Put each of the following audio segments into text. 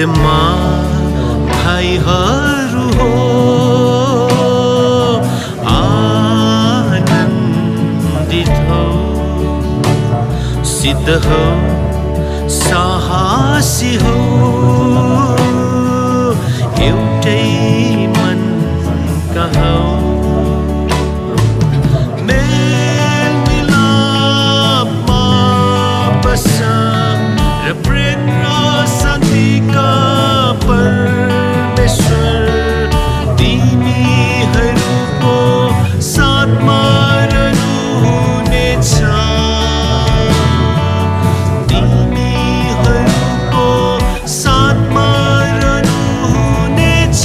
अन्तमा भाइहरू हो आनन्दित हो सिद्ध हो साहसी हो एउटै मनका हौ मेलमिलापमा बस र प्रेम र शान्तिका परमेश्वर तिमीहरूको साथमा रहनुहुनेछ तिमीहरूको साथमा रहनुहुनेछ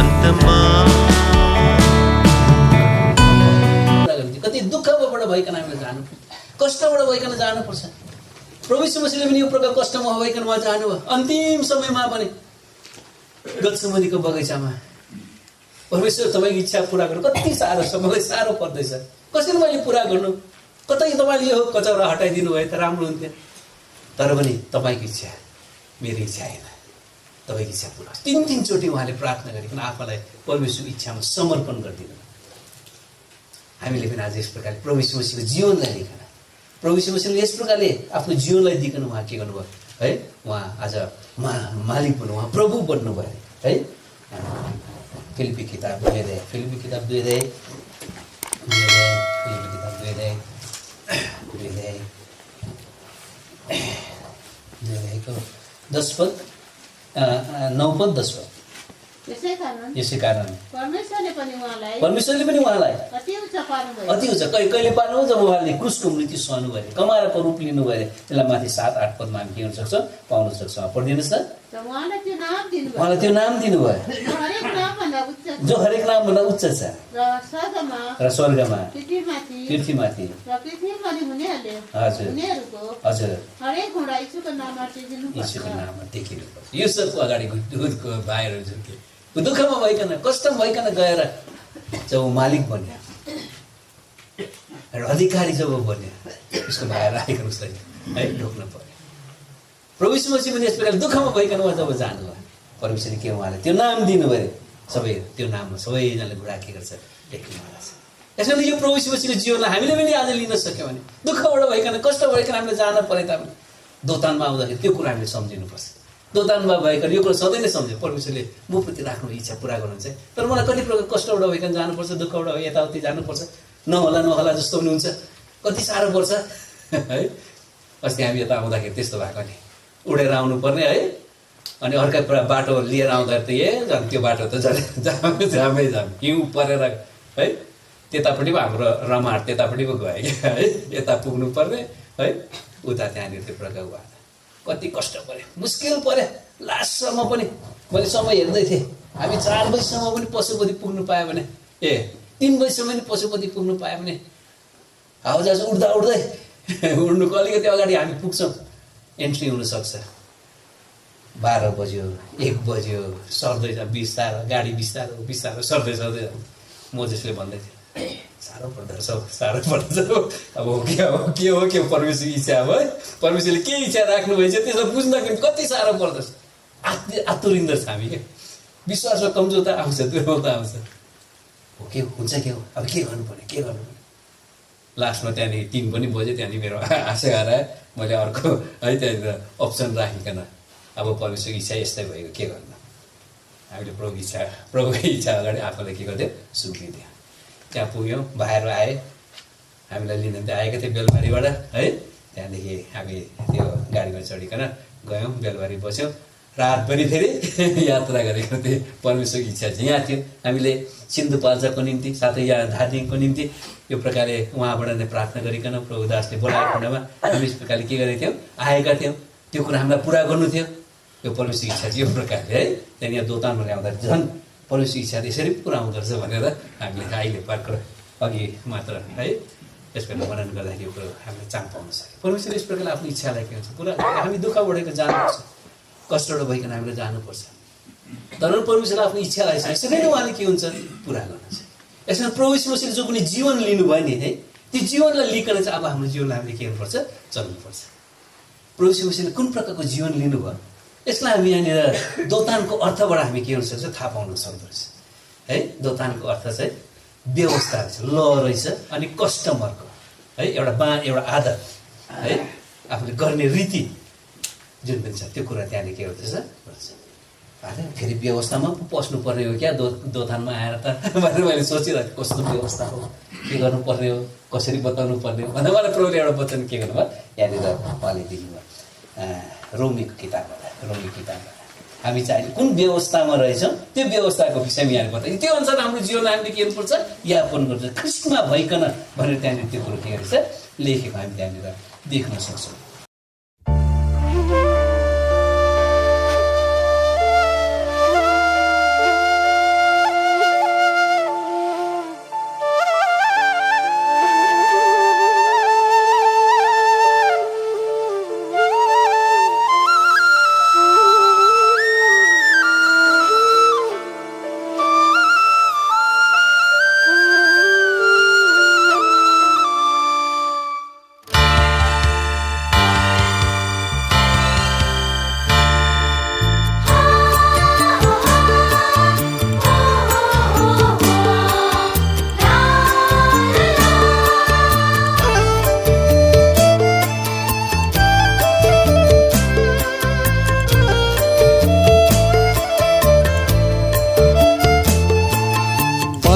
अन्तमा कति दुःखबाट भइकन हामीले जानु कष्टबाट भइकन जानुपर्छ प्रभु यीशु मसीहले पनि यो प्रकार कष्टमा भइकन उहाँ जानुभयो अन्तिम समयमा पनि गत्सेमनीको बगैँचामा परमेश्वर तपाईँको इच्छा पुरा गर्नु कति साह्रो छ मलाई साह्रो पर्दैछ कसरी मैले पुरा गर्नु कतै तपाईँले यो कचौरा हटाइदिनु भए त राम्रो हुन्थ्यो तर पनि तपाईँको इच्छा मेरो इच्छा होइन तपाईँको इच्छा पुरा तीन-तीनचोटि उहाँले प्रार्थना गरिकन आफूलाई परमेश्वरको इच्छामा समर्पण गरिदिनु हामीले पनि आज यस प्रकारले प्रभु यीशु मसीहको जीवनलाई लिकन प्रभु यीशु मसीहले यस प्रकारले आफ्नो जीवनलाई दिकन उहाँ के गर्नुभयो है उहाँ आज मालिक बन्नु उहाँ प्रभु बन्नुभयो है फिलिपी किताब 2 अध्याय फिलिपी किताब 2 अध्याय फिलिपी किताब 2 अध्याय 2 अध्यायको 10 पद 9 पद 10 पद यसै कारण परमेश्वरले पनि उहाँलाई अति उच्च कहिले पार्नु जब उहाँले क्रुसको मृत्यु सहनु भयो कमाराको रूप लिनु भयो त्यसलाई माथि 7-8 पदमा हामी के गर्न सक्छौँ पाउन सक्छौँ पढिदिनुहोस् न उहाँलाई त्यो नाम दिनुभयो जो हरेक नामभन्दा उच्च छ र स्वर्गमा पृथ्वीमाथि हजुर यीशुको नाममा टेकिनु पर्छ यो सबको अगाडि भाइहरू जुन के दुःखमा भइकन कष्टमा भइकन गएर जब मालिक बन्यो र अधिकारी जब बन्यो उसको भाइहरू आइकन उसलाई है ढोक्नु पर्यो प्रभु यीशु मसीह पनि यस प्रकार दुःखमा भइकन उहाँ जब जानुभयो परमेश्वरले के उहाँलाई त्यो नाम दिनुभयो सबै त्यो नाममा सबैजनाले घुँडा के गर्छ टेक्नुवाला छ यसैले यो प्रभु यीशु मसीहको जीवनलाई हामीले पनि आज लिन सक्यौँ भने दुःखबाट भइकन कष्ट भइकन हामीले जान परे तापनि दोतानमा आउँदाखेरि त्यो कुरा हामीले सम्झिनुपर्छ दोतानमा भइकन यो कुरा सधैँ नै सम्झ्यो परमेश्वरले म प्रति राख्नु इच्छा पुरा गर्नुहुन्छ तर मलाई कति प्रकार कष्टबाट भइकन जानुपर्छ दुःखबाट यताउति जानुपर्छ नहोला जस्तो पनि हुन्छ कति साह्रो पर्छ है अस्ति हामी यता आउँदाखेरि त्यस्तो भएको नि उडेर आउनु पर्ने है अनि अर्कै बाटो लिएर आउँदाखेरि त झन् त्यो बाटो त जामै हिउँ परेर है त्यतापट्टि पो हाम्रो रमाहाट त्यतापट्टि पो गयो क्या है यता पुग्नु पर्ने है उता त्यहाँनिर त्यो प्रकार भयो कति कष्ट पऱ्यो मुस्किल पऱ्यो लास्टसम्म पनि मैले समय हेर्दै थिएँ हामी 4 बजीसम्म पनि पशुपति पुग्नु पायो भने 3 बजीसम्म पनि पशुपति पुग्नु पायो भने हावाजहाज उड्दै उड्नुको अलिकति अगाडि हामी पुग्छौँ एन्ट्री हुनसक्छ 12 बज्यो 1 बज्यो सर्दै जान्छ बिस्तारो गाडी बिस्तारो सर्दै म जसले भन्दै थिएँ साह्रो पर्दछ अब के हो परमेश्वरको इच्छा अब है परमेश्वरले के इच्छा राख्नु भएछ त्यसो बुझ्दाखेरि कति साह्रो पर्दछ आतुरिन्दर छ हामी क्या विश्वासमा कमजोरता आउँछ दुर्बलता आउँछ हो के हुन्छ के हो अब के गर्नुपर्ने लास्टमा त्यहाँदेखि 3 पनि बज्यो त्यहाँदेखि मेरो आशा हरायो मैले अर्को है त्यहाँनिर अप्सन राखिकन अब परमेश्वरको इच्छा यस्तै भएको के गर्नु हामीले प्रभुको इच्छा अगाडि आफूलाई के गर्थ्यो सुम्पिदियो त्यहाँ पुग्यौँ भाइहरू आए हामीलाई लिन त आएका थिए बेलबारीबाट है त्यहाँदेखि हामी त्यो गाडीमा चढिकन गयौँ बेलबारी बस्यौँ रात पनि फेरि यात्रा गरेको थिएँ परमेश्वरको इच्छा चाहिँ यहाँ थियो हामीले सिन्धुपाल्चाको निम्ति साथै यहाँ धादिङको निम्ति यो प्रकारले उहाँबाट नै प्रार्थना गरिकन प्रभुदासले बोलाएको खण्डमा हामी यस प्रकारले के गरेका थियौँ आएका थियौँ त्यो कुरा हामीलाई पुरा गर्नु थियो यो परमेश्वरको इच्छा चाहिँ यो प्रकारले है त्यहाँदेखि यहाँ दोतानमा ल्याउँदा झन् परमेश्वरको इच्छा यसरी पुरा हुँदो रहेछ भनेर हामीले अहिले भर्खर अघि मात्र है यस प्रकार वर्णन गर्दाखेरि यो कुरो हामीले चाङ पाउन सक्यौँ परमेश्वरले यस प्रकारले आफ्नो इच्छालाई के हुन्छ पुरा हामी दुःख बढेर जानुपर्छ कष्टबाट भइकन हामीले जानुपर्छ तर परमेश्वरले आफ्नो इच्छालाई चाहिँ यसरी नै उहाँले के हुन्छ पुरा गर्न चाहिँ यसमा प्रभु यीशु मसीहले जो पनि जीवन लिनुभयो नि है त्यो जीवनलाई लिकन चाहिँ अब हाम्रो जीवनलाई हामीले के गर्नुपर्छ चल्नुपर्छ प्रभु यीशु मसीहले कुन प्रकारको जीवन लिनुभयो यसलाई हामी यहाँनिर दोतानको अर्थबाट हामी के हुन सक्छ थाहा पाउन सक्दो रहेछ है। दोतानको अर्थ चाहिँ व्यवस्था रहेछ, ल रहेछ, अनि कस्टमरको है एउटा आदत है, आफूले गर्ने रीति जुन पनि छ त्यो कुरा त्यहाँले के हुँदैछ फेरि व्यवस्थामा पस्नु पर्ने हो क्या दोतानमा आएर त भनेर मैले सोचिरहेको कस्तो व्यवस्था हो, के गर्नुपर्ने हो, कसरी बताउनु पर्ने हो भनेर मलाई प्रभुले एउटा वचन के गर्नुभयो यहाँनिर उहाँले दिनुभयो रोमीको किताबबाट हामी चाहिँ कुन व्यवस्थामा रहेछौँ त्यो व्यवस्थाको विषयमा यहाँले बताइन्छ। त्यो अनुसार हाम्रो जीवन हामीले के गर्नुपर्छ यापन गर्छ ख्रिस्टमा भइकन भनेर त्यहाँनिर त्यो कुरो के गरेछ लेखेको हामी त्यहाँनिर देख्न सक्छौँ।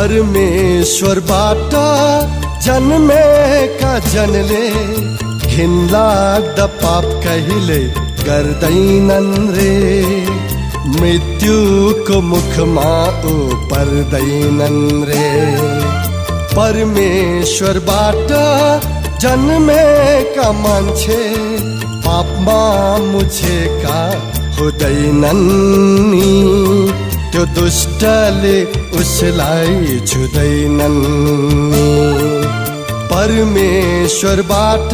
परमेश्वरबाट जन्मेका जनले घिनलाग्दा पाप कहिले गर्दैनन् रे, मृत्युको मुखमा ऊ पर्दैनन् रे। परमेश्वरबाट जन्मेका मान्छे पापमा मुछेका हुँदैनन् नि, त्यो दुष्टले उसलाई छुँदैनन् नि। परमेश्वरबाट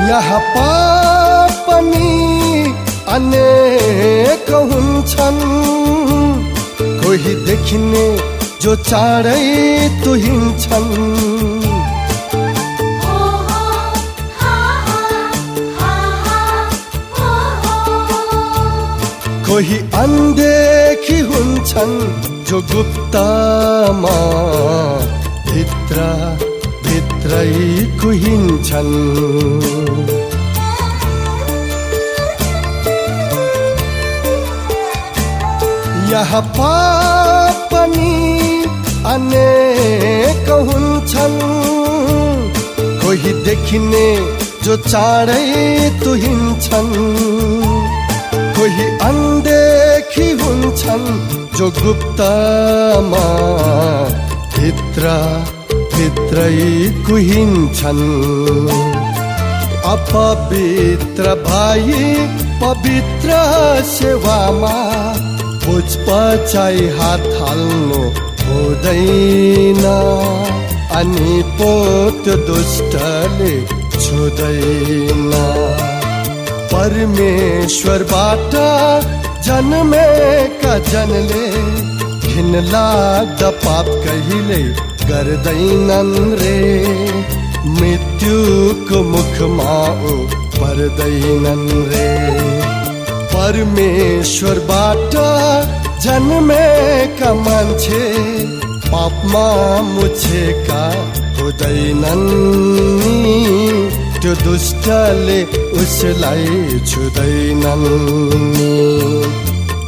यहाँ पाप पनि अनेक हुन्छन्, कोही देखिने जो चाँडै तुहिन्छन्, कोही अनदेखी हुन्छन् जो गुप्तमा भित्रै कुहिन्छन्। यहाँ पाप पनि अनेक हुन्छन्, कोही देखिने जो चाँडै तुहिन्छन्, कोही अनदेखी हुन्छन् जो गुप्तमा भित्रै कुहिन्छन्। अपवित्र भाइ पवित्र सेवामा पुछपछाइ हात हाल्नु हुँदैन, अनि पोत दुष्टले छुँदैन। परमेश्वरबाट जन्मेका जनले घिनलाग्दा पाप कहिले गर्दैनन् रे, मृत्युको मुखमा ऊ पर्दैनन् रे। परमेश्वरबाट जन्मेका मान्छे पापमा मुछेका हुँदैनन् नि, त्यो दुष्टले उसलाई छुँदैनन् नि।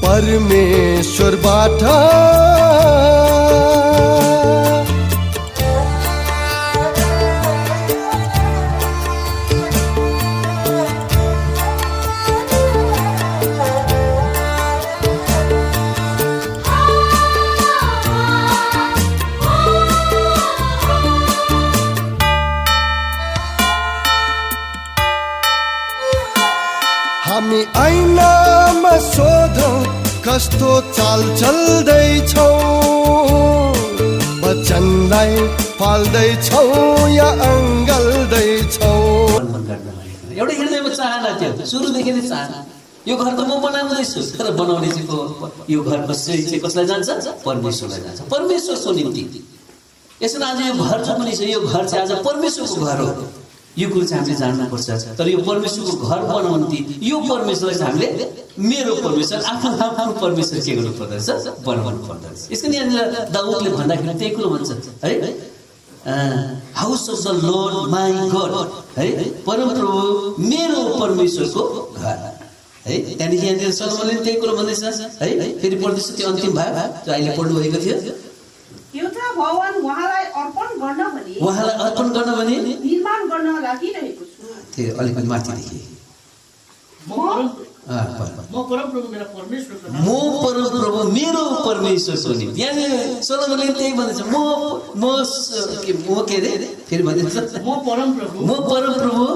परमेश्वरबाट हामी ऐनामा सोधौं कस्तो चाल चल्दैछौ, वचनलाई पाल्दैछौ या अङ्गल्दैछौ। एउटा हृदयमा चाहना थियो, सुरुदेखि नै चाहना, यो घर त म बनाउँदैछु, तर बनाउने चाहिँ यो घरको श्रेय चाहिँ कसलाई जान्छ? परमेश्वरलाई जान्छ, परमेश्वरको निम्ति। यसरी आज यो घर जो पनि छ, यो घर चाहिँ आज परमेश्वरको घर हो, यो कुरो चाहिँ हामीले जान्नुपर्छ। तर यो परमेश्वरको घर बनाउनु यो परमेश्वरलाई चाहिँ हामीले मेरो परमेश्वर, आफ्नो परमेश्वर के गर्नु पर्दछ? बनाउनु पर्दछ। यसको यहाँनिर दाउदले भन्दाखेरि त्यही कुरो भन्छ है, house of the lord my God, है, परमप्रभु मेरो परमेश्वरको घर, है। त्यहाँदेखि यहाँनिर सलोमनले त्यही कुरो भन्दैछ है। फेरि पढ्दैछ त्यो अन्तिम भाग जो अहिले पढ्नु भएको थियो। एउटा भवन उहाँलाई अर्पण गर्न भने निर्माण गर्न लागिरहेको छु। त्यो अलिकति माथिदेखि म परमप्रभु मेरो परमेश्वरको निम्ति। यहाँनिर सलोमनले त्यही भन्दैछ, म के अरे, फेरि भन्दैछ म परमप्रभु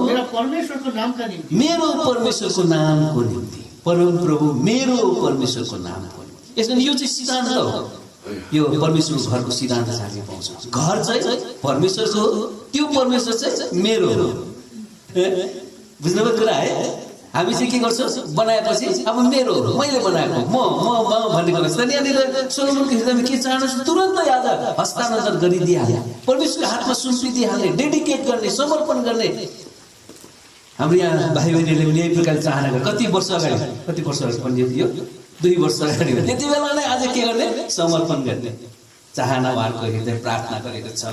मेरो परमेश्वरको नामको निम्ति, परमप्रभु मेरो परमेश्वरको नामको निम्ति। यसमा यो चाहिँ सिद्धान्त हो, यो परमेश्वरको घरको सिद्धान्त चाहिँ हामीले पाउँछौँ। घर चाहिँ परमेश्वरको, त्यो परमेश्वर चाहिँ मेरो हो। बुझ्नुभयो कुरा है? हामी चाहिँ के गर्छौँ? बनाएपछि अब मेरो हो, मैले बनाएको म भन्ने कुरा। यहाँनिर सोलोमनको हृदयमा के चाहन्छ? तुरन्तै आज हस्तान्तरण गरिदिइहाल्ने, परमेश्वरको हातमा सुम्पिदिइहाल्ने, डेडिकेट गर्ने, समर्पण गर्ने। हाम्रो यहाँ भाइ बहिनीले पनि यही प्रकारले चाहना गरे। कति वर्ष अगाडि पनि यो 2 वर्ष अगाडि त्यति बेला नै आज के गर्ने? समर्पण गर्ने चाहना उहाँहरूको हृदय प्रार्थना गरेको छ।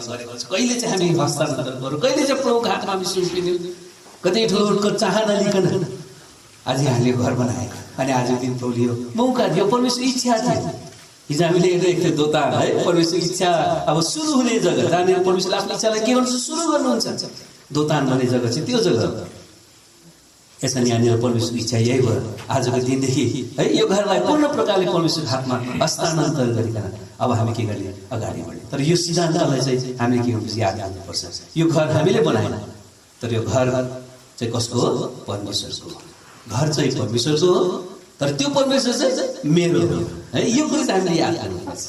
कहिले चाहिँ हामी हस्तान्तरण गरौँ, कहिले चाहिँ प्रभुको हातमा हामी सुम्पिदिउँ, कति ठुलो चाहना लिकन आज हामीले घर बनाएको। अनि आज दिन प्रभुले यो मौका दियो, परमेश्वर इच्छा थियो। हिजो हामीले हेरेको थियो दोतान है, परमेश्वर इच्छा अब सुरु हुने जग्गा, जहाँनिर परमेश्वरले आफ्नो इच्छालाई के गर्नुहुन्छ? सुरु गर्नुहुन्छ। दोतान भन्ने जग्गा चाहिँ त्यो जग्गा। यसरी यहाँनिर परमेश्वरको इच्छा यही भयो आजको दिनदेखि है, यो घरलाई पूर्ण प्रकारले परमेश्वरको हातमा हस्तान्तरण गरिकन अब हामी के गर्ने? अगाडि बढ्ने। तर यो सिद्धान्तलाई चाहिँ हामीले के गर्नुपर्छ? याद राख्नुपर्छ। यो घर हामीले बनाएन, तर यो घर चाहिँ कसको हो? परमेश्वरको। घर चाहिँ परमेश्वरको हो, तर त्यो परमेश्वर चाहिँ मेरो हो, है। यो कुरो चाहिँ हामीले याद गर्नुपर्छ।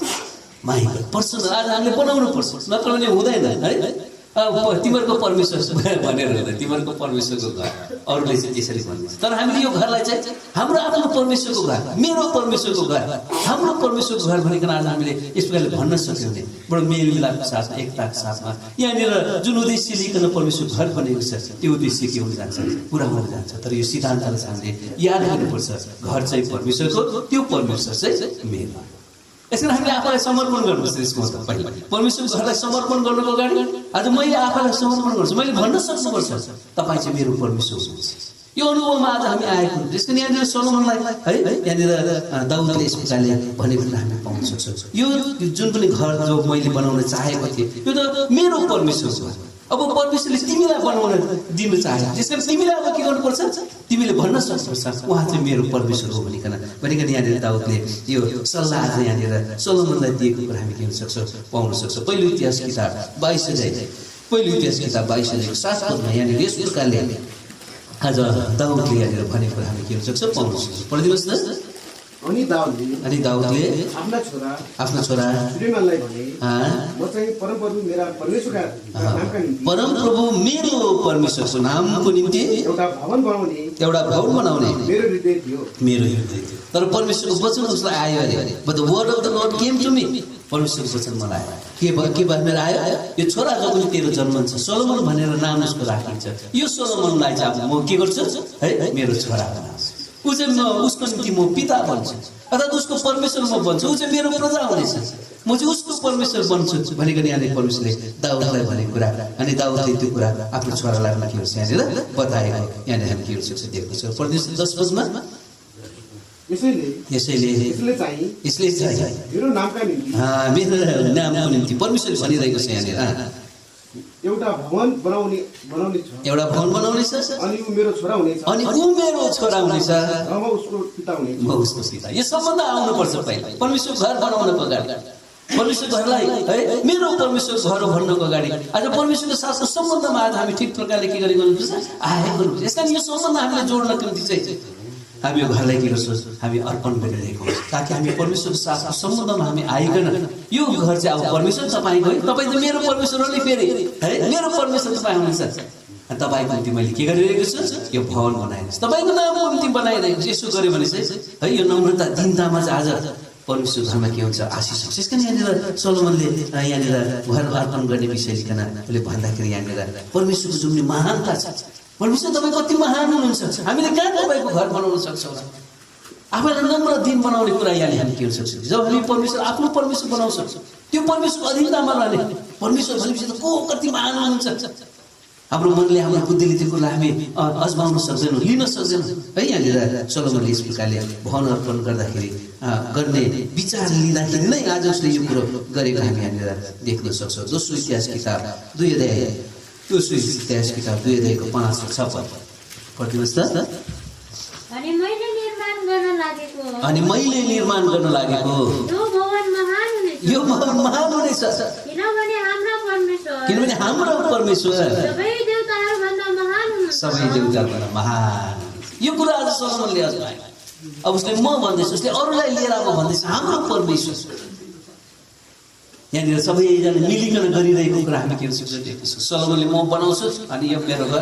माई गॉड, पर्सनल आज हामीले बनाउनु पर्छ, नत्र भने हुँदैन है। तिमीहरूको परमेश्वर भनेर हुँदैन, तिमीहरूको परमेश्वरको घर, अरूले चाहिँ त्यसरी भन्छ। तर हामीले यो घरलाई चाहिँ हाम्रो आफ्नो परमेश्वरको घर, मेरो परमेश्वरको घर, हाम्रो परमेश्वरको घर भनेर आज हामीले यस प्रकारले भन्न सक्यौँ भने बडो मेलमिलापको साथमा, एकताको साथमा यहाँनिर जुन उद्देश्य लिकन परमेश्वरको घर बनेको छ, त्यो उद्देश्य के हुन जान्छ? पुरा हुन जान्छ। तर यो सिद्धान्तलाई चाहिँ हामीले याद गर्नुपर्छ, घर चाहिँ परमेश्वरको, त्यो परमेश्वर चाहिँ मेरो। यसरी हामीले आफूलाई समर्पण गर्नुपर्छ। यसको मतलब पहिला परमेश्वरको घरलाई समर्पण गर्नुको अगाडि आज मैले आफूलाई समर्पण गर्छु, मैले भन्न सक्नुपर्छ तपाईँ चाहिँ मेरो परमेश्वर हुनुहुन्छ। यो अनुभवमा आज हामी आएको हुन्छ। यसको यहाँनिर सोलोमनलाई है, यहाँनिर दाउदले यस प्रकारले भनेको हामी पाउन सक्छौँ। यो जुन पनि घर जो मैले बनाउन चाहेको थिएँ, यो त मेरो परमेश्वरको घर। अब परमेश्वरले तिमीलाई बनाउन दिनु चाहे, त्यसकारण तिमीलाई अब के गर्नुपर्छ? तिमीले भन्न सक्नुपर्छ उहाँ चाहिँ मेरो परमेश्वर हो भनिकन यहाँनिर दाउदले यो सल्लाह चाहिँ यहाँनिर सोलोमनलाई दिएको कुरा हामी के हुन सक्छौँ? पाउन सक्छौँ। पहिलो इतिहास किताब 22 अध्यायको 7 पदमा यहाँनिर यस प्रकारले आज दाउदले यहाँनिर भनेको कुरा हामी के हुन सक्छौँ? पाउन सक्छौँ। पढिदिनुहोस् न। अनि दाउदले आफ्ना छोरा सुलेमानलाई भने, म चाहिँ परमप्रभु मेरा परमेश्वरका नामका निम्ति, परमप्रभु मेरो परमेश्वरको नामको निम्ति एउटा भवन बनाउने मेरो हृदय थियो। तर परमेश्वरको वचन उसलाई आयो अरे, but the word of the Lord came to me. परमेश्वरको वचन मलाई आयो। के भनेर आयो? यो छोरा जो पनि तेरो जन्मन्छ, सोलोमन भनेर नाम उसको राखिन्छ। यो सोलोमनलाई चाहिँ म के गर्छु है? मेरो छोरा बनाउँछु। ऊ चाहिँ उसको निम्ति म पिता बन्छु, अर्थात् उसको परमेश्वर म बन्छु। ऊ चाहिँ मेरो प्रजा हुनेछ, म चाहिँ उसको परमेश्वर बन्छु भनेको यहाँनिर परमेश्वरले दाउदलाई भनेको कुरा। अनि दाउदले त्यो कुरा आफ्नो छोरालाई के गर्छ? यहाँनिर बताएको। यहाँनिर हामी के गर्छ? दिएको छ। पढ्नुहोस् 10 पदमा। यसले चाहिँ मेरो नामको निम्ति परमेश्वर भनिरहेको छ यहाँनिर। एउटा भवन बनाउने छ, अनि ऊ मेरो छोरा हुनेछ, म उसको पिता। यो सम्बन्ध आउनुपर्छ पहिला परमेश्वर घर बनाउनको अगाडि, परमेश्वर घरलाई है मेरो परमेश्वर घर भन्नको अगाडि आज परमेश्वरको साथको सम्बन्धमा आज हामी ठिक प्रकारले के गरेको हुनुपर्छ? आएको हुनुपर्छ। यसकारण यो सम्बन्ध हामीले जोड्नको निम्ति चाहिँ हामी यो घरलाई के गर्छौँ हामी अर्पण गरिरहेको हुन्छ ताकि हामी परमेश्वरको साथको सम्बन्धमा हामी आइकन यो घर चाहिँ अब परमेश्वर तपाईँको है तपाईँ चाहिँ मेरो परमेश्वर हो नि फेरि है मेरो परमेश्वर तपाईँ हुनुहुन्छ तपाईँको निम्ति मैले के गरिरहेको छु यो भवन बनाएको छु तपाईँको नामको निम्ति बनाइरहेको छु यसो गऱ्यो भने चाहिँ है यो नम्रता दीनतामा चाहिँ आज परमेश्वर घरमा के हुन्छ आशिष हुन्छ यसकारण यहाँनिर सोलोमनले यहाँनिर घर अर्पण गर्ने विषय लिकन उसले भन्दाखेरि यहाँनिर परमेश्वरको जुन महानता छ परमेश्वर तपाईँ कति महान हुनुहुन्छ हामीले कहाँ तपाईँको घर बनाउन सक्छौँ आफैलाई नम्र दिन बनाउने कुरा यहाँले हामी के सक्छौँ जब हामी परमेश्वर आफ्नो परमेश्वर बनाउन सक्छौँ त्यो परमेश्वरको अधीनतामा रहने परमेश्वर भनेपछि त को कति महान हुनुहुन्छ हाम्रो मनले हाम्रो बुद्धिले त्यो कुरालाई हामी अजमाउन सक्दैनौँ लिन सक्दैनौँ है यहाँनिर सोलोमनले यस प्रकारले भवन अर्पण गर्दाखेरि गर्ने विचार लिँदाखेरि नै आज उसले यो कुरो गरेको हामी यहाँनिर देख्न सक्छौँ दोस्रो इतिहास किताब 2 अध्याय दोस्रो इतिहास किताब 2 अध्यायको 5 र 6 पद पढ्दिनुहोस् त अनि मैले निर्माण गर्न लागेको यो भवन महान हुनेछ किनभने हाम्रो परमेश्वर सबै देवताभन्दा महान यो कुरा आज सोलोमनले आज आयो अब उसले म भन्दैछु उसले अरूलाई लिएर अब भन्दैछ हाम्रो परमेश्वर यहाँनिर सबैजना मिलिकन गरिरहेको कुरा हामी के देख्न सक्छौँ सोलोमनले म बनाउँछु अनि यो मेरो घर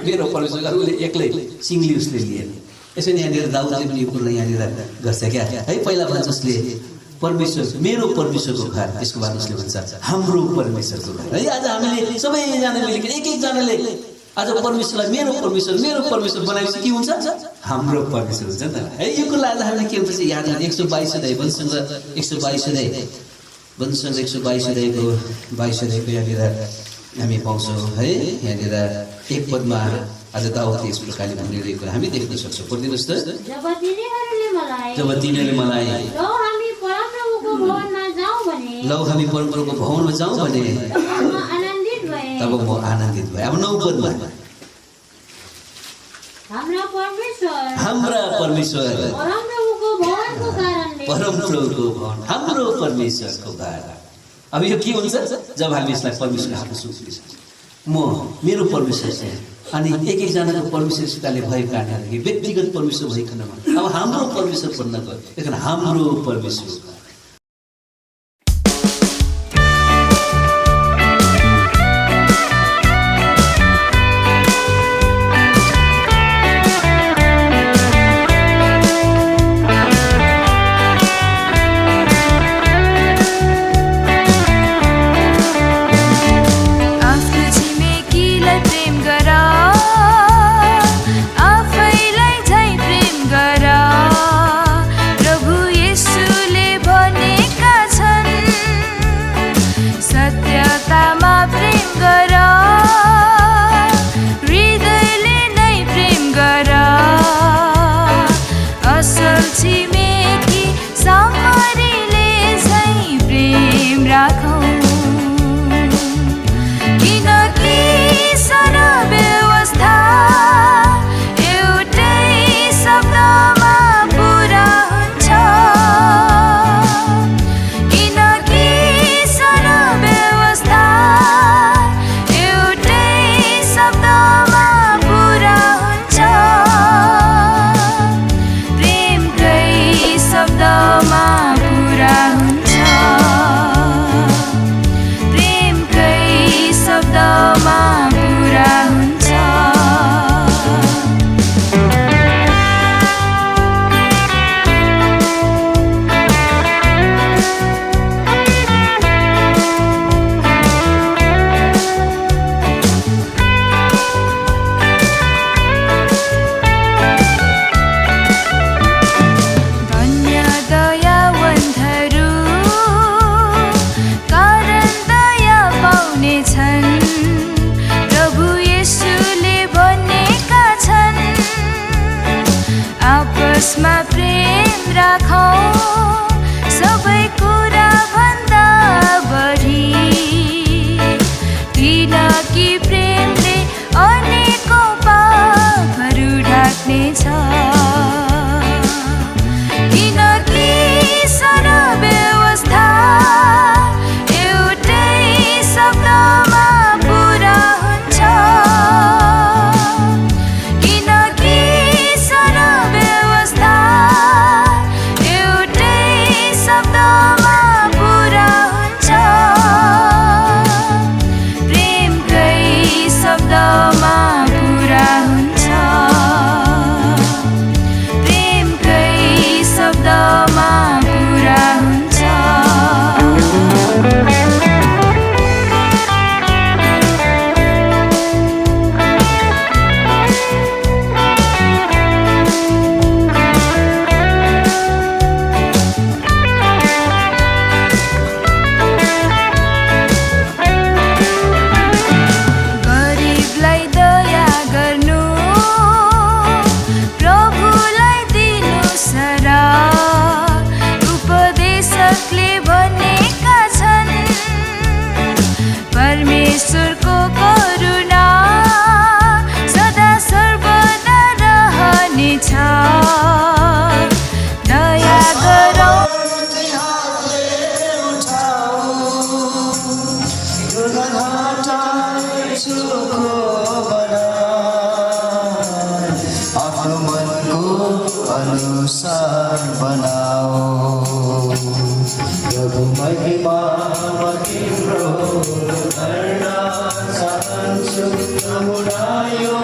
मेरो परमेश्वर उसले एक्लै सिङ्गली उसले लिएन यसरी यहाँनिर दाउदले पनि यो कुरा यहाँनिर गर्छ क्या है पहिला भन्छ उसले परमेश्वर मेरो परमेश्वरको घर त्यसको बाद उसले भन्छ हाम्रो परमेश्वरको घर है आज हामीले सबैजना मिलेर एक एकजनाले आज परमेश्वरलाई मेरो परमेश्वर बनाएपछि के हुन्छ हाम्रो परमेश्वर हुन्छ नि त है यो कुरा आज हामीले के हुन्छ याद 122 अध्याय वंशसँग 122 अध्याय 122 अध्यायको यहाँनिर हामी पाउँछौँ है यहाँनिर एक पदमा आज दाउद यस प्रकारले भनिरहेको हामी देख्न सक्छौँ पढिदिनुहोस् त जब तिनीहरूले मलाई लौ हामी परमप्रभुको भवनमा जाउँ भने तब म आनन्दित भएँ अब 9 पदमा हाम्रा परमेश्वर परमप्रभुको भवन हाम्रो परमेश्वरको घर अब यो के हुन्छ जब हामी यसलाई परमेश्वर आफ्नो सोच्छ म मेरो परमेश्वर चाहिँ अनि एक एकजनाको परमेश्वरसितले भएको कारणले व्यक्तिगत परमेश्वर भइकनमा अब हाम्रो परमेश्वर बन्न गयो किनभने हाम्रो परमेश्वर मनको अनुसार बनाओ प्रभु महिमा तिम्रो गर्न चाहन्छु नमुनायो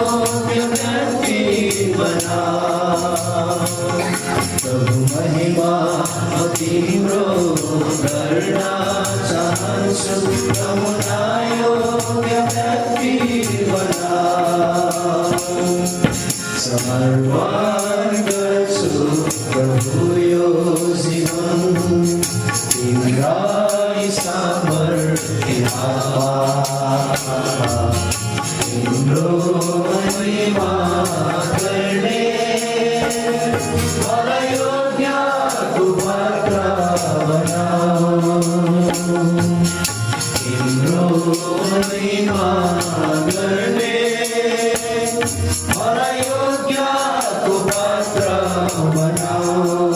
त्यो व्यक्ति बनाओ प्रभु महिमा तिम्रो गर्न चाहन्छु नमुनायो त्यो व्यक्ति बनाओ समर्पण गर्छु प्रभु यो जीवन तिम्रा सामर्थ्यमा तिम्रो महिमा गर्ने मलाई योग्यको पात्र बनाऊ तिम्रो महिमा गर्ने मलाई योग्यको पात्र बनाऊ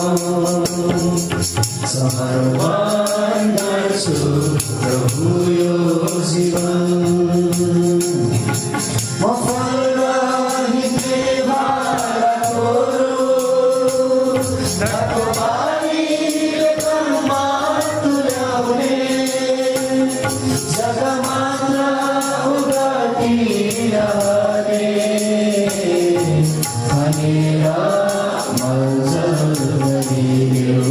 समर्पण गर्छु प्रभु यो जीवन म फल रहिते भारा छोरो नाको बारीले कर्ममा तुल्याउने जग्गा मात्र उगाटिरहने भनेर मर्जल गरियो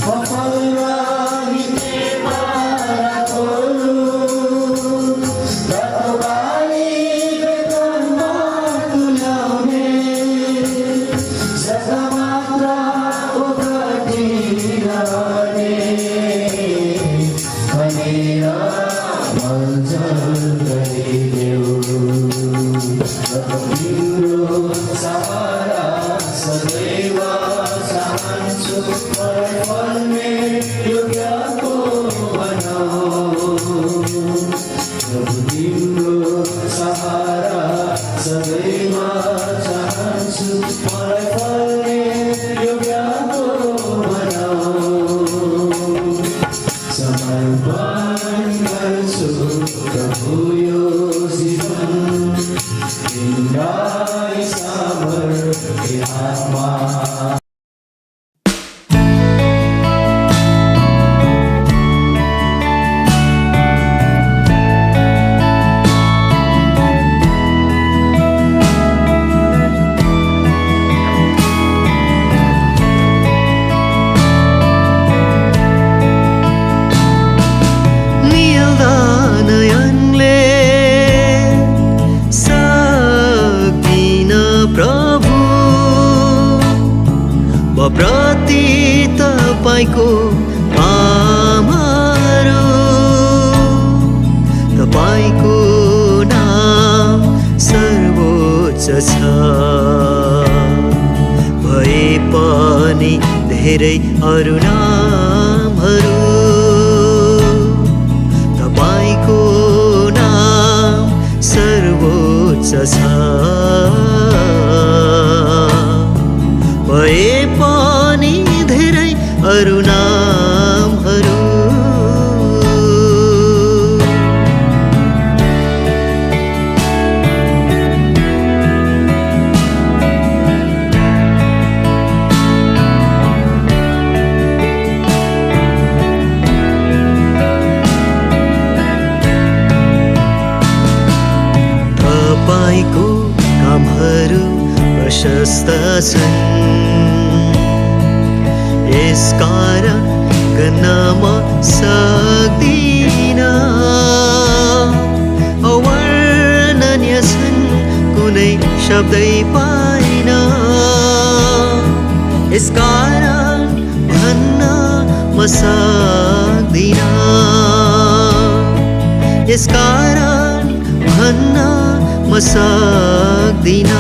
फल रहिते भारा छोरो नाको बारीले कर्ममा तुल्याउने जग्गा मात्र उगाटिरहने भनेर मर्जल गरिदेऊ तिम्रो सहारा सदैव चाहन्छु मलाई फल्ने योग्यको बनाऊ प्रभु तिम्रो सहारा सदैव चाहन्छु मलाई फल्ने योग्यको बनाऊ समर्पण गर्छु प्रभु यो जीवन तिम्रा सामर्थ्यमा नयनले सक्दिन प्रभु म प्रति तपाईँको आमाहरू तपाईँको नाम सर्वोच्च छ भए पनि धेरै अरू नामहरू तपाईँको नाम सर्वोच्च छ भए पनि धेरै अरू नामहरू तपाईँको कामहरू प्रशस्त छन् यसकारण गर्न म सक्दिन अवर्णनीय छन् कुनै शब्दै पाइन यसकारण भन्न म सक्दिन यसकारण भन्न म सक्दिन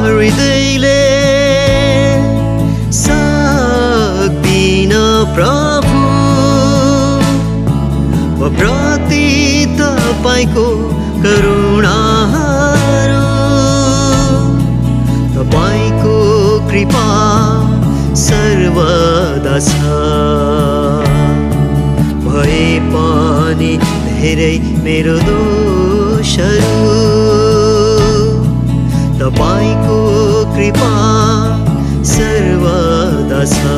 हृदयले सक्दिन प्रभु म प्रति तपाईको करुणाहरू तपाईको कृपा सर्वदा छ भए पनि धेरै मेरो दोषहरू तपाईको कृपा सर्वदा छ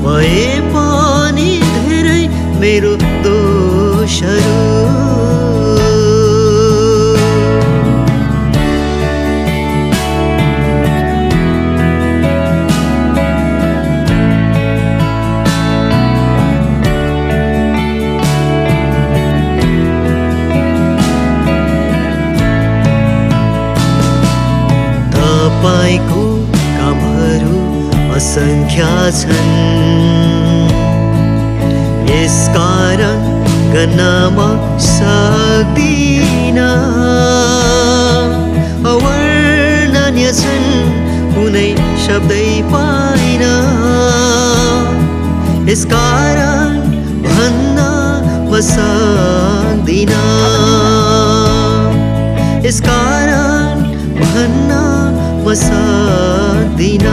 भए पनि धेरै मेरो दोषहरू तपाईको कामहरू असंख्य छन् यसकारण गन्न सक्दिन अवर्णनीय छन् कुनै शब्दै पाइन यसकारण भन्न म सक्दिन यसकारण भन्न म सक्दिन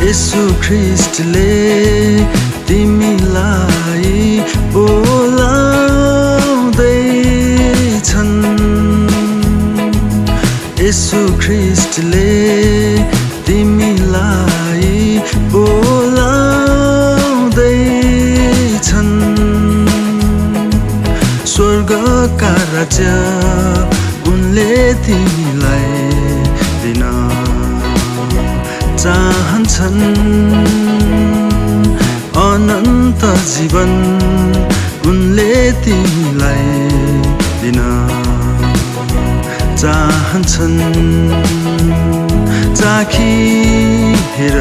यीशु ख्रीष्टले तिमीलाई बोलाउँदैछन् यीशु ख्रीष्टले तिमीलाई बोलाउँदैछन् स्वर्गका राज्य उनले तिमीलाई दिन चाहन्छन् अनन्त जीवन उनले तिमीलाई दिन चाहन्छन् चाखी हेर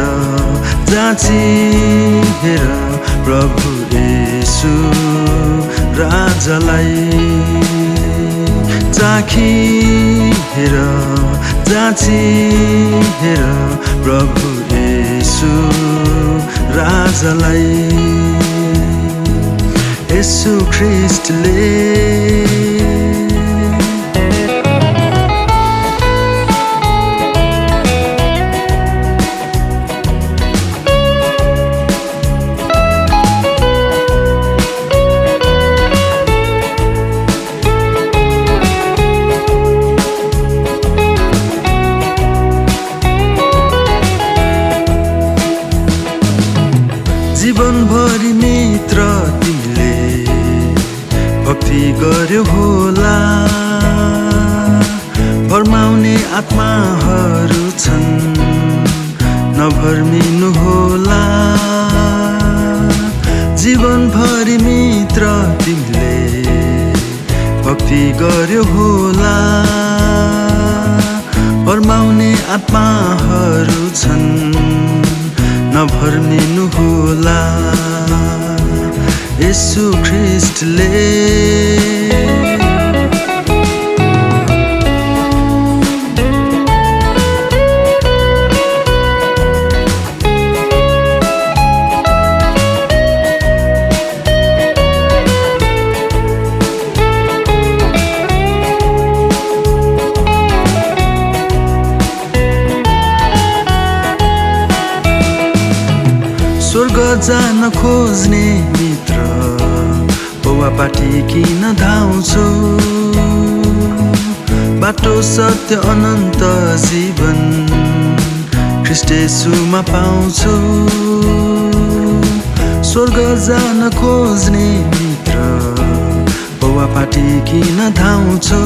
जाँची हेर प्रभु येशू राजालाई चाखी हेर जाँची हेर प्रभु येशू राजालाई येशू ख्रीष्टले जीवनभरि मित्र तिमीले भक्ति गर्यो होला भरमाउने आत्माहरू छन् नभर्मिनु होला जीवनभरि मित्र तिमीले भक्ति गर्यो होला भरमाउने आत्माहरू छन् नभर्मिनु होला येशू ख्रीष्टले स्वर्ग जान खोज्ने मित्र पौवापाटी किन धाउँछौ बाटो सत्य अनन्त जीवन ख्रीष्ट येशूमा पाउँछौ स्वर्ग जान खोज्ने मित्र पौवापाटी किन धाउँछौ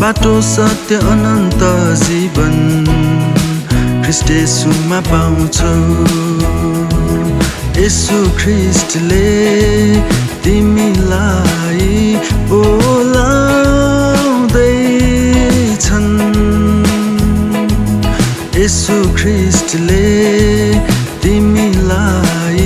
बाटो सत्य अनन्त जीवन ख्रीष्ट येशूमा पाउँछौ येशू ख्रीष्टले तिमीलाई बोलाउँदैछन् येशू ख्रीष्टले तिमीलाई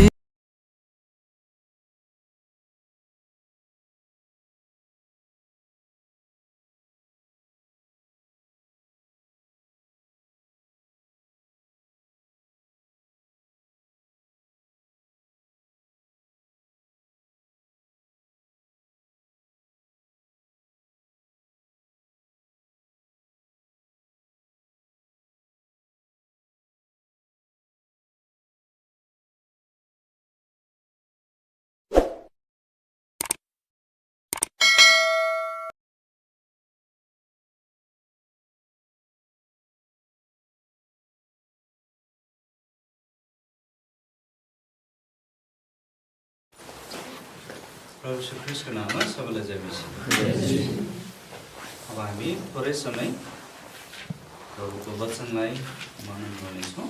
प्रभु श्री ख्रीष्टको नाममा सबैलाई जय मसीह। अब हामी थोरै समय प्रभुको वचनलाई मनन गर्नेछौँ।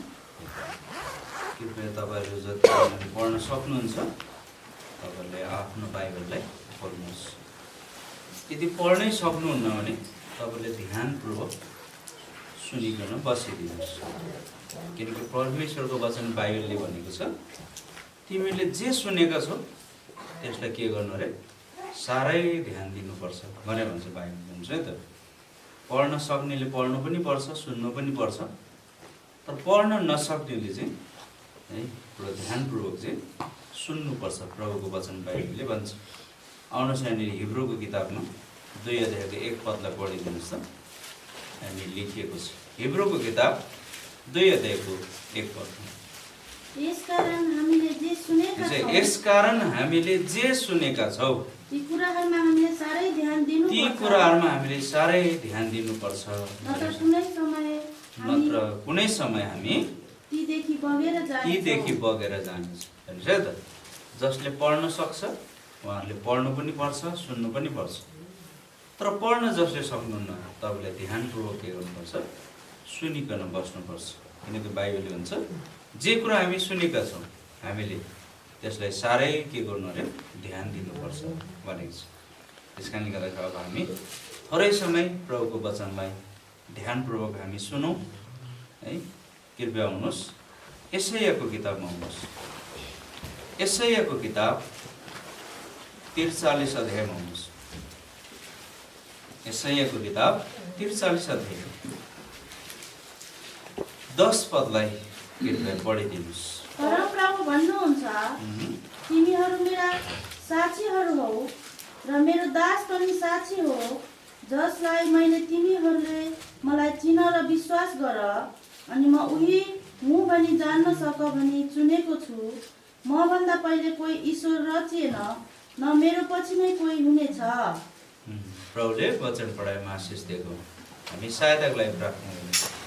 कृपया तपाईँहरू जति पढ्न सक्नुहुन्छ तपाईँहरूले आफ्नो बाइबललाई पढ्नुहोस्। यदि पढ्नै सक्नुहुन्न भने तपाईँले ध्यानपूर्वक सुनिकन बसिदिनुहोस्। किनकि परमेश्वरको वचन बाइबलले भनेको छ तिमीले जे सुनेका छौ त्यसलाई के गर्नु अरे साह्रै ध्यान दिनुपर्छ भनेर भन्छ बाइबल भन्छ है त। पढ्न सक्नेले पढ्नु पनि पर्छ, सुन्नु पनि पर्छ। तर पढ्न नसक्नेले चाहिँ है पुरा ध्यानपूर्वक चाहिँ सुन्नुपर्छ प्रभुको वचन बाइबलले भन्छ। आउनुहोस् यहाँनिर हिब्रूको किताबमा 2 अध्यायको 1 पदलाई पढिदिनुहोस् त। हामी लेखिएको छ हिब्रूको किताब 2 अध्यायको 1 पद। यसकारण हामीले जे सुनेका छौँ ती कुराहरूमा हामीले साह्रै ध्यान दिनुपर्छ। नत्र कुनै समय हामी तीदेखि बगेर जानेछ हेर्नुहोस् है त। जसले पढ्न सक्छ उहाँहरूले पढ्नु पनि पर्छ, सुन्नु पनि पर्छ। तर पढ्न जसले सक्नुहुन्न तपाईँले ध्यानपूर्वक के गर्नुपर्छ सुनिकन बस्नुपर्छ। किनकि बाइबलले भन्छ जे कुरा हामी सुनेका छौँ हामीले त्यसलाई साह्रै के गर्नु अरे ध्यान दिनुपर्छ भनेको छ। त्यस कारणले गर्दाखेरि अब हामी थोरै समय प्रभुको वचनलाई ध्यानपूर्वक हामी सुनौँ है। कृपया आउनुहोस् यशायाको किताबमा आउनुहोस्। यशायाको किताब 43 अध्यायमा आउनुहोस्। यशायाको किताब 43 अध्याय 10 पदलाई कृपया पढिदिनुहोस्। परमप्रभु भन्नुहुन्छ तिमीहरू मेरा साक्षीहरू हौ र मेरो दास पनि साक्षी हो जसलाई मैले तिमीहरूले मलाई चिन र विश्वास गर अनि म उही हुँ भनी जान्न सक भनी चुनेको छु। मभन्दा पहिले कोही ईश्वर रचिएन न मेरो पछि नै कोही हुनेछ। प्रभुले वचन पढाइमा आशिष दिएको हामी सहायताको लागि प्रार्थना गर्छौँ।